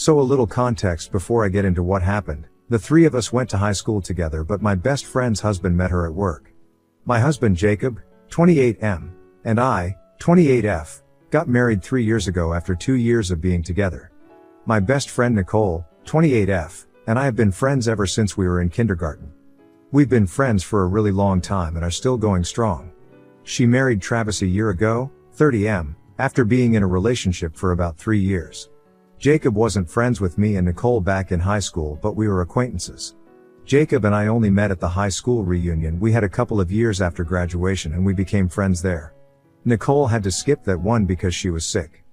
So a little context before I get into what happened. The three of us went to high school together, but my best friend's husband met her at work. My husband Jacob, 28M, and I, 28F, got married 3 years ago after 2 years of being together. My best friend Nicole, 28F, and I have been friends ever since we were in kindergarten. We've been friends for a really long time and are still going strong. She married Travis a year ago, 30M, after being in a relationship for about 3 years. Jacob wasn't friends with me and Nicole back in high school, but we were acquaintances. Jacob and I only met at the high school reunion we had a couple of years after graduation, and we became friends there. Nicole had to skip that one because she was sick.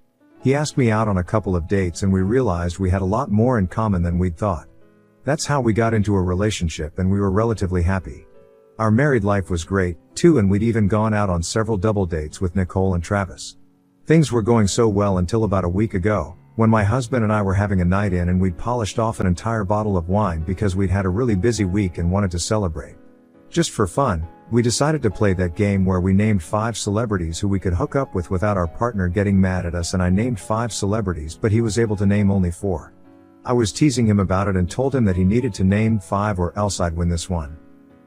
He asked me out on a couple of dates and we realized we had a lot more in common than we'd thought. That's how we got into a relationship, and we were relatively happy. Our married life was great, too, and we'd even gone out on several double dates with Nicole and Travis. Things were going so well until about a week ago, when my husband and I were having a night in and we'd polished off an entire bottle of wine because we'd had a really busy week and wanted to celebrate. Just for fun, we decided to play that game where we named 5 celebrities who we could hook up with without our partner getting mad at us, and I named 5 celebrities but he was able to name only 4. I was teasing him about it and told him that he needed to name 5 or else I'd win this one.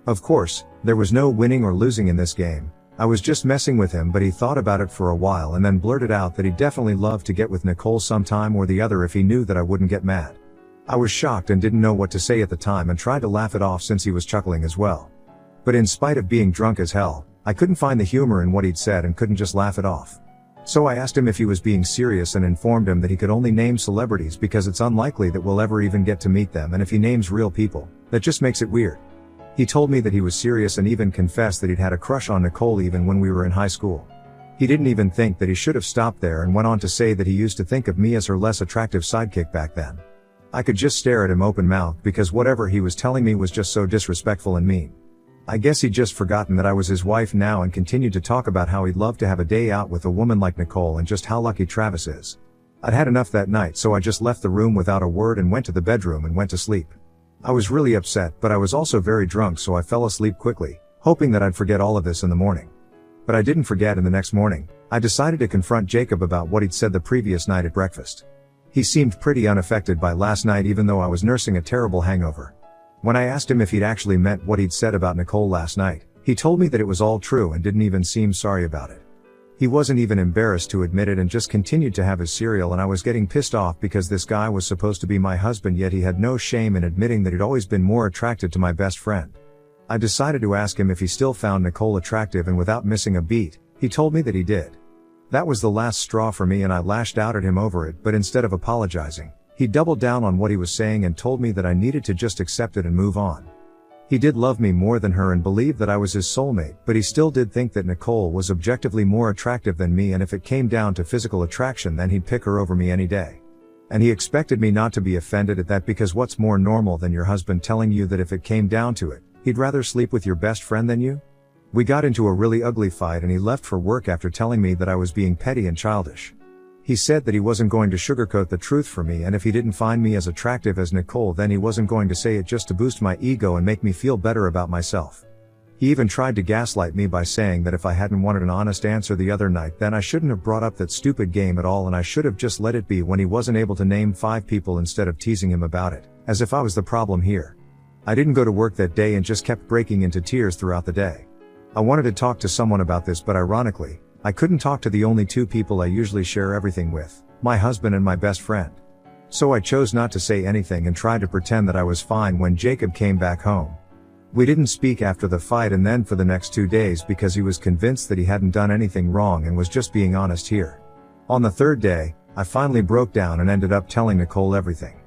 Of course, there was no winning or losing in this game. I was just messing with him, but he thought about it for a while and then blurted out that he'd definitely love to get with Nicole sometime or the other if he knew that I wouldn't get mad. I was shocked and didn't know what to say at the time and tried to laugh it off since he was chuckling as well. But in spite of being drunk as hell, I couldn't find the humor in what he'd said and couldn't just laugh it off. So I asked him if he was being serious and informed him that he could only name celebrities because it's unlikely that we'll ever even get to meet them, and if he names real people, that just makes it weird. He told me that he was serious and even confessed that he'd had a crush on Nicole even when we were in high school. He didn't even think that he should have stopped there and went on to say that he used to think of me as her less attractive sidekick back then. I could just stare at him open-mouthed because whatever he was telling me was just so disrespectful and mean. I guess he'd just forgotten that I was his wife now and continued to talk about how he'd love to have a day out with a woman like Nicole and just how lucky Travis is. I'd had enough that night, so I just left the room without a word and went to the bedroom and went to sleep. I was really upset, but I was also very drunk, so I fell asleep quickly, hoping that I'd forget all of this in the morning. But I didn't forget, and the next morning, I decided to confront Jacob about what he'd said the previous night at breakfast. He seemed pretty unaffected by last night even though I was nursing a terrible hangover. When I asked him if he'd actually meant what he'd said about Nicole last night, he told me that it was all true and didn't even seem sorry about it. He wasn't even embarrassed to admit it and just continued to have his cereal, and I was getting pissed off because this guy was supposed to be my husband, yet he had no shame in admitting that he'd always been more attracted to my best friend. I decided to ask him if he still found Nicole attractive, and without missing a beat, he told me that he did. That was the last straw for me, and I lashed out at him over it, but instead of apologizing, he doubled down on what he was saying and told me that I needed to just accept it and move on. He did love me more than her and believed that I was his soulmate, but he still did think that Nicole was objectively more attractive than me, and if it came down to physical attraction then he'd pick her over me any day. And he expected me not to be offended at that, because what's more normal than your husband telling you that if it came down to it, he'd rather sleep with your best friend than you? We got into a really ugly fight and he left for work after telling me that I was being petty and childish. He said that he wasn't going to sugarcoat the truth for me, and if he didn't find me as attractive as Nicole then he wasn't going to say it just to boost my ego and make me feel better about myself. He even tried to gaslight me by saying that if I hadn't wanted an honest answer the other night then I shouldn't have brought up that stupid game at all and I should have just let it be when he wasn't able to name 5 people instead of teasing him about it, as if I was the problem here. I didn't go to work that day and just kept breaking into tears throughout the day. I wanted to talk to someone about this, but ironically, I couldn't talk to the only 2 people I usually share everything with, my husband and my best friend. So I chose not to say anything and tried to pretend that I was fine when Jacob came back home. We didn't speak after the fight and then for the next 2 days because he was convinced that he hadn't done anything wrong and was just being honest here. On the 3rd day, I finally broke down and ended up telling Nicole everything.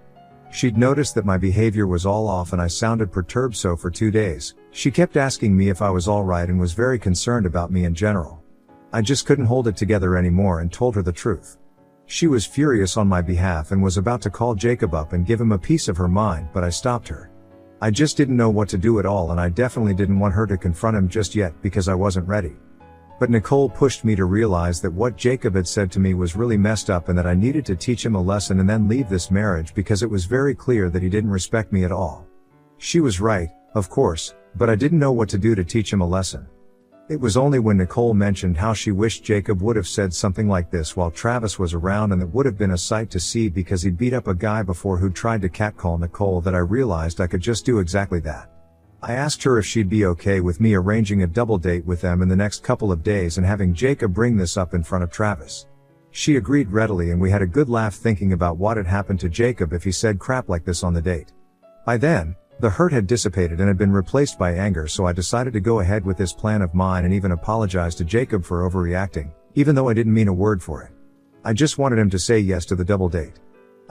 She'd noticed that my behavior was all off and I sounded perturbed, so for 2 days, she kept asking me if I was alright and was very concerned about me in general. I just couldn't hold it together anymore and told her the truth. She was furious on my behalf and was about to call Jacob up and give him a piece of her mind, but I stopped her. I just didn't know what to do at all, and I definitely didn't want her to confront him just yet because I wasn't ready. But Nicole pushed me to realize that what Jacob had said to me was really messed up and that I needed to teach him a lesson and then leave this marriage because it was very clear that he didn't respect me at all. She was right, of course, but I didn't know what to do to teach him a lesson. It was only when Nicole mentioned how she wished Jacob would have said something like this while Travis was around, and it would have been a sight to see because he beat up a guy before who tried to catcall Nicole, that I realized I could just do exactly that. I asked her if she'd be okay with me arranging a double date with them in the next couple of days and having Jacob bring this up in front of Travis. She agreed readily, and we had a good laugh thinking about what had happened to Jacob if he said crap like this on the date. By then, the hurt had dissipated and had been replaced by anger, so I decided to go ahead with this plan of mine and even apologize to Jacob for overreacting, even though I didn't mean a word for it. I just wanted him to say yes to the double date.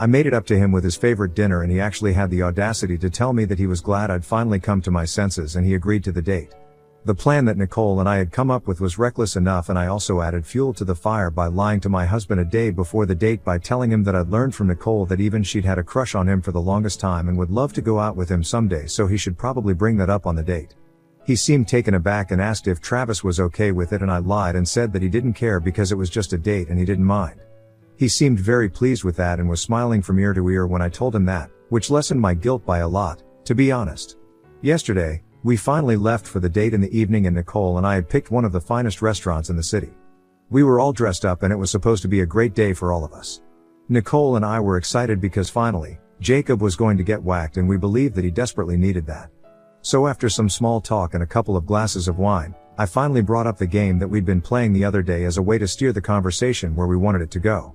I made it up to him with his favorite dinner, and he actually had the audacity to tell me that he was glad I'd finally come to my senses, and he agreed to the date. The plan that Nicole and I had come up with was reckless enough, and I also added fuel to the fire by lying to my husband a day before the date by telling him that I'd learned from Nicole that even she'd had a crush on him for the longest time and would love to go out with him someday, so he should probably bring that up on the date. He seemed taken aback and asked if Travis was okay with it, and I lied and said that he didn't care because it was just a date and he didn't mind. He seemed very pleased with that and was smiling from ear to ear when I told him that, which lessened my guilt by a lot, to be honest. Yesterday, we finally left for the date in the evening, and Nicole and I had picked one of the finest restaurants in the city. We were all dressed up and it was supposed to be a great day for all of us. Nicole and I were excited because finally, Jacob was going to get whacked, and we believed that he desperately needed that. So after some small talk and a couple of glasses of wine, I finally brought up the game that we'd been playing the other day as a way to steer the conversation where we wanted it to go.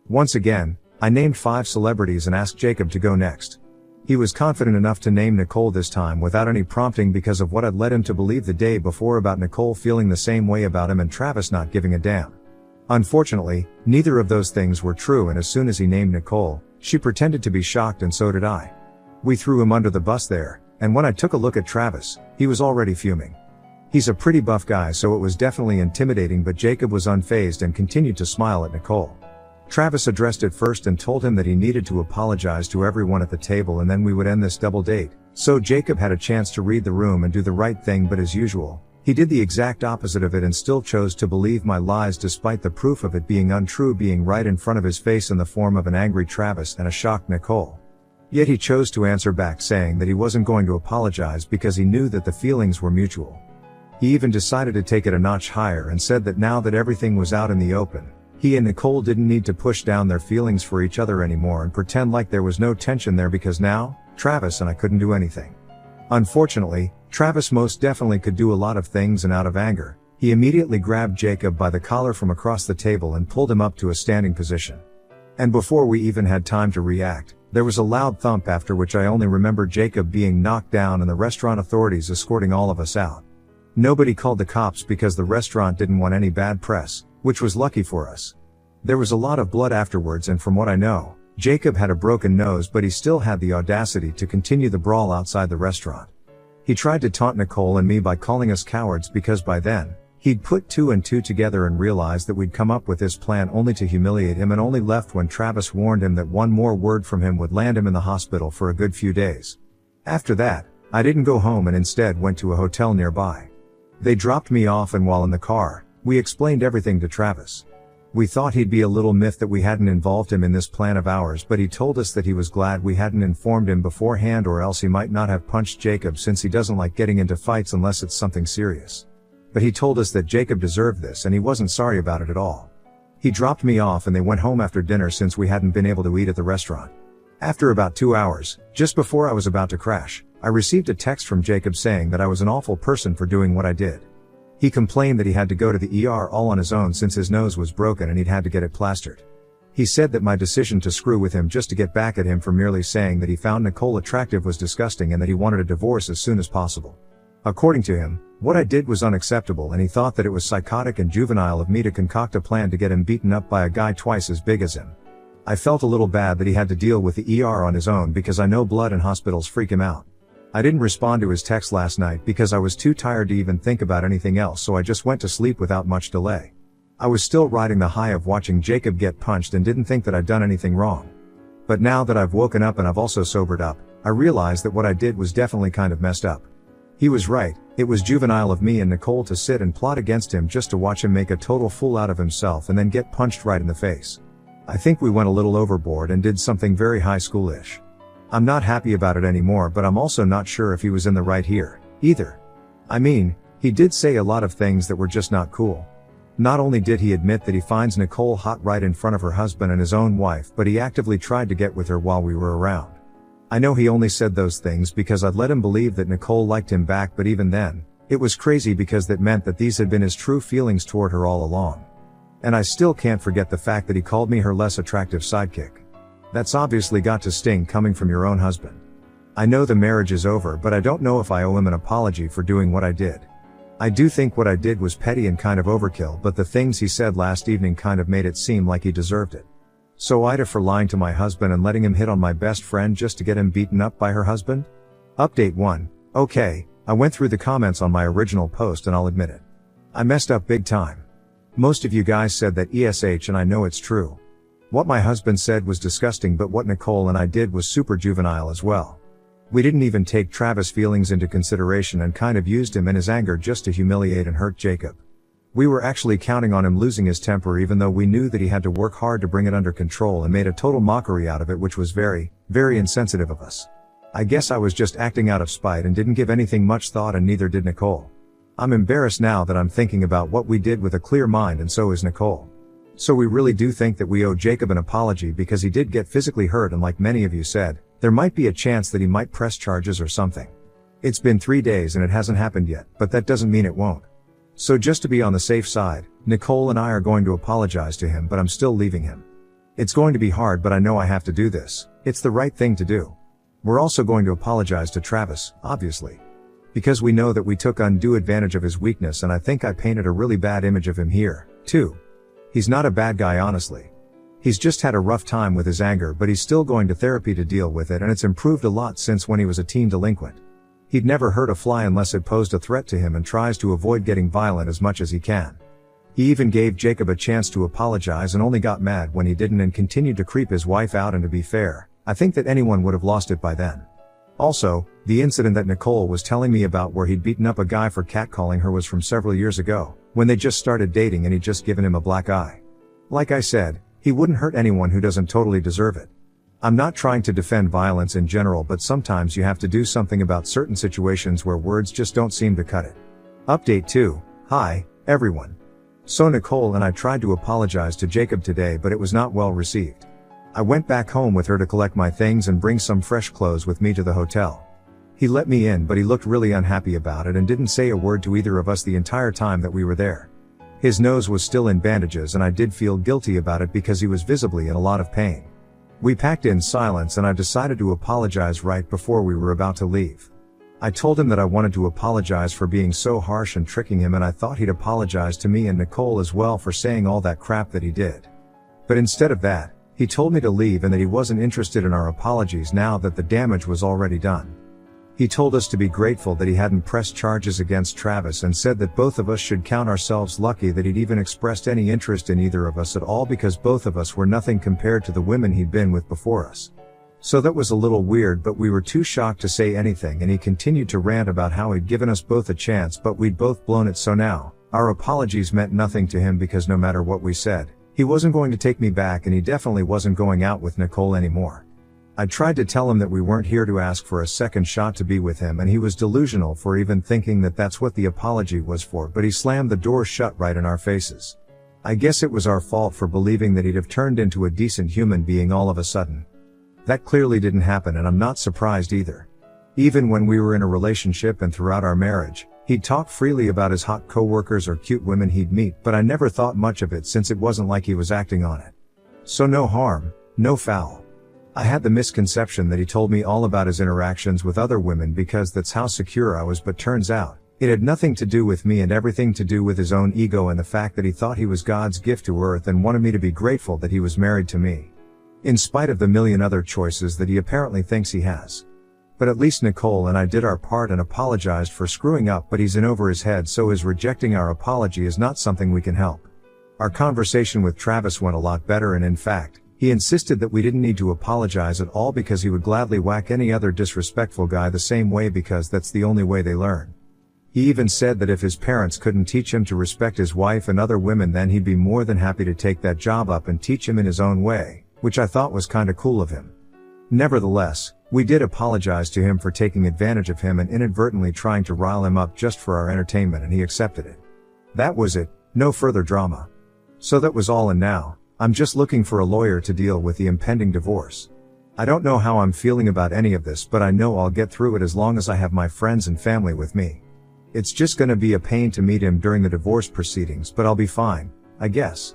Once again, I named 5 celebrities and asked Jacob to go next. He was confident enough to name Nicole this time without any prompting because of what had led him to believe the day before about Nicole feeling the same way about him and Travis not giving a damn. Unfortunately, neither of those things were true, and as soon as he named Nicole, she pretended to be shocked, and so did I. We threw him under the bus there, and when I took a look at Travis, he was already fuming. He's a pretty buff guy, so it was definitely intimidating, but Jacob was unfazed and continued to smile at Nicole. Travis addressed it first and told him that he needed to apologize to everyone at the table, and then we would end this double date. So Jacob had a chance to read the room and do the right thing, but as usual, he did the exact opposite of it and still chose to believe my lies despite the proof of it being untrue being right in front of his face in the form of an angry Travis and a shocked Nicole. Yet he chose to answer back saying that he wasn't going to apologize because he knew that the feelings were mutual. He even decided to take it a notch higher and said that now that everything was out in the open, he and Nicole didn't need to push down their feelings for each other anymore and pretend like there was no tension there because now, Travis and I couldn't do anything. Unfortunately, Travis most definitely could do a lot of things, and out of anger, he immediately grabbed Jacob by the collar from across the table and pulled him up to a standing position. And before we even had time to react, there was a loud thump, after which I only remember Jacob being knocked down and the restaurant authorities escorting all of us out. Nobody called the cops because the restaurant didn't want any bad press, which was lucky for us. There was a lot of blood afterwards, and from what I know, Jacob had a broken nose, but he still had the audacity to continue the brawl outside the restaurant. He tried to taunt Nicole and me by calling us cowards because by then, he'd put 2 and 2 together and realized that we'd come up with this plan only to humiliate him, and only left when Travis warned him that one more word from him would land him in the hospital for a good few days. After that, I didn't go home and instead went to a hotel nearby. They dropped me off, and while in the car, we explained everything to Travis. We thought he'd be a little miffed that we hadn't involved him in this plan of ours, but he told us that he was glad we hadn't informed him beforehand, or else he might not have punched Jacob since he doesn't like getting into fights unless it's something serious. But he told us that Jacob deserved this and he wasn't sorry about it at all. He dropped me off and they went home after dinner since we hadn't been able to eat at the restaurant. After about 2 hours, just before I was about to crash, I received a text from Jacob saying that I was an awful person for doing what I did. He complained that he had to go to the ER all on his own since his nose was broken and he'd had to get it plastered. He said that my decision to screw with him just to get back at him for merely saying that he found Nicole attractive was disgusting and that he wanted a divorce as soon as possible. According to him, what I did was unacceptable and he thought that it was psychotic and juvenile of me to concoct a plan to get him beaten up by a guy twice as big as him. I felt a little bad that he had to deal with the ER on his own because I know blood in hospitals freak him out. I didn't respond to his text last night because I was too tired to even think about anything else, so I just went to sleep without much delay. I was still riding the high of watching Jacob get punched and didn't think that I'd done anything wrong. But now that I've woken up and I've also sobered up, I realized that what I did was definitely kind of messed up. He was right, it was juvenile of me and Nicole to sit and plot against him just to watch him make a total fool out of himself and then get punched right in the face. I think we went a little overboard and did something very high schoolish. I'm not happy about it anymore, but I'm also not sure if he was in the right here, either. I mean, He did say a lot of things that were just not cool. Not only did he admit that he finds Nicole hot right in front of her husband and his own wife, but he actively tried to get with her while we were around. I know he only said those things because I'd let him believe that Nicole liked him back, but even then, it was crazy because that meant that these had been his true feelings toward her all along. And I still can't forget the fact that he called me her less attractive sidekick. That's obviously got to sting coming from your own husband. I know the marriage is over, but I don't know if I owe him an apology for doing what I did. I do think what I did was petty and kind of overkill, but the things he said last evening kind of made it seem like he deserved it. So Ida for lying to my husband and letting him hit on my best friend just to get him beaten up by her husband? Update 1. Okay, I went through the comments on my original post and I'll admit it. I messed up big time. Most of you guys said that ESH and I know it's true. What my husband said was disgusting, but what Nicole and I did was super juvenile as well. We didn't even take Travis' feelings into consideration and kind of used him in his anger just to humiliate and hurt Jacob. We were actually counting on him losing his temper, even though we knew that he had to work hard to bring it under control, and made a total mockery out of it, which was very, very insensitive of us. I guess I was just acting out of spite and didn't give anything much thought, and neither did Nicole. I'm embarrassed now that I'm thinking about what we did with a clear mind, and so is Nicole. So we really do think that we owe Jacob an apology because he did get physically hurt, and like many of you said, there might be a chance that he might press charges or something. It's been 3 days and it hasn't happened yet, but that doesn't mean it won't. So just to be on the safe side, Nicole and I are going to apologize to him, but I'm still leaving him. It's going to be hard, but I know I have to do this. It's the right thing to do. We're also going to apologize to Travis, obviously. Because we know that we took undue advantage of his weakness, and I think I painted a really bad image of him here, too. He's not a bad guy, honestly. He's just had a rough time with his anger, but he's still going to therapy to deal with it, and it's improved a lot since when he was a teen delinquent. He'd never hurt a fly unless it posed a threat to him and tries to avoid getting violent as much as he can. He even gave Jacob a chance to apologize and only got mad when he didn't and continued to creep his wife out, and to be fair, I think that anyone would have lost it by then. Also, the incident that Nicole was telling me about where he'd beaten up a guy for catcalling her was from several years ago, when they just started dating and he'd just given him a black eye. Like I said, he wouldn't hurt anyone who doesn't totally deserve it. I'm not trying to defend violence in general, but sometimes you have to do something about certain situations where words just don't seem to cut it. Update 2. Hi, everyone. So Nicole and I tried to apologize to Jacob today, but it was not well received. I went back home with her to collect my things and bring some fresh clothes with me to the hotel. He let me in, but he looked really unhappy about it and didn't say a word to either of us the entire time that we were there. His nose was still in bandages, and I did feel guilty about it because he was visibly in a lot of pain. We packed in silence, and I decided to apologize right before we were about to leave. I told him that I wanted to apologize for being so harsh and tricking him, and I thought he'd apologize to me and Nicole as well for saying all that crap that he did. But instead of that, he told me to leave and that he wasn't interested in our apologies now that the damage was already done. He told us to be grateful that he hadn't pressed charges against Travis, and said that both of us should count ourselves lucky that he'd even expressed any interest in either of us at all, because both of us were nothing compared to the women he'd been with before us. So that was a little weird, but we were too shocked to say anything, and he continued to rant about how he'd given us both a chance but we'd both blown it, so now, our apologies meant nothing to him because no matter what we said, he wasn't going to take me back, and he definitely wasn't going out with Nicole anymore. I tried to tell him that we weren't here to ask for a second shot to be with him, and he was delusional for even thinking that that's what the apology was for, but he slammed the door shut right in our faces. I guess it was our fault for believing that he'd have turned into a decent human being all of a sudden. That clearly didn't happen, and I'm not surprised either. Even when we were in a relationship and throughout our marriage, he'd talk freely about his hot coworkers or cute women he'd meet, but I never thought much of it since it wasn't like he was acting on it. So no harm, no foul. I had the misconception that he told me all about his interactions with other women because that's how secure I was, but turns out, it had nothing to do with me and everything to do with his own ego and the fact that he thought he was God's gift to earth and wanted me to be grateful that he was married to me. In spite of the million other choices that he apparently thinks he has. But at least Nicole and I did our part and apologized for screwing up, but he's in over his head, so his rejecting our apology is not something we can help. Our conversation with Travis went a lot better, and in fact, he insisted that we didn't need to apologize at all because he would gladly whack any other disrespectful guy the same way because that's the only way they learn. He even said that if his parents couldn't teach him to respect his wife and other women, then he'd be more than happy to take that job up and teach him in his own way, which I thought was kinda cool of him. Nevertheless, we did apologize to him for taking advantage of him and inadvertently trying to rile him up just for our entertainment, and he accepted it. That was it, no further drama. So that was all, and now, I'm just looking for a lawyer to deal with the impending divorce. I don't know how I'm feeling about any of this, but I know I'll get through it as long as I have my friends and family with me. It's just gonna be a pain to meet him during the divorce proceedings, but I'll be fine, I guess.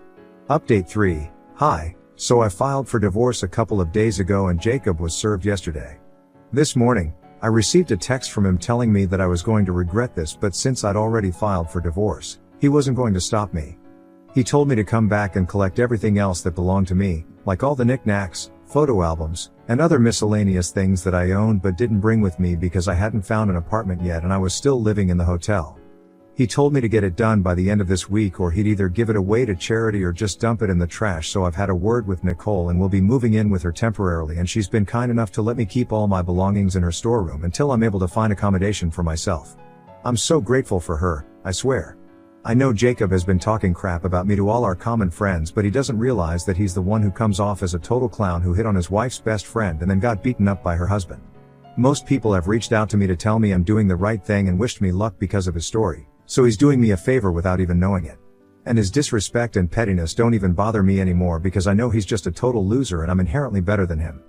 Update 3. Hi, so I filed for divorce a couple of days ago and Jacob was served yesterday. This morning, I received a text from him telling me that I was going to regret this, but since I'd already filed for divorce, he wasn't going to stop me. He told me to come back and collect everything else that belonged to me, like all the knickknacks, photo albums, and other miscellaneous things that I owned but didn't bring with me because I hadn't found an apartment yet and I was still living in the hotel. He told me to get it done by the end of this week or he'd either give it away to charity or just dump it in the trash, so I've had a word with Nicole and will be moving in with her temporarily, and she's been kind enough to let me keep all my belongings in her storeroom until I'm able to find accommodation for myself. I'm so grateful for her, I swear. I know Jacob has been talking crap about me to all our common friends, but he doesn't realize that he's the one who comes off as a total clown who hit on his wife's best friend and then got beaten up by her husband. Most people have reached out to me to tell me I'm doing the right thing and wished me luck because of his story, so he's doing me a favor without even knowing it. And his disrespect and pettiness don't even bother me anymore because I know he's just a total loser and I'm inherently better than him.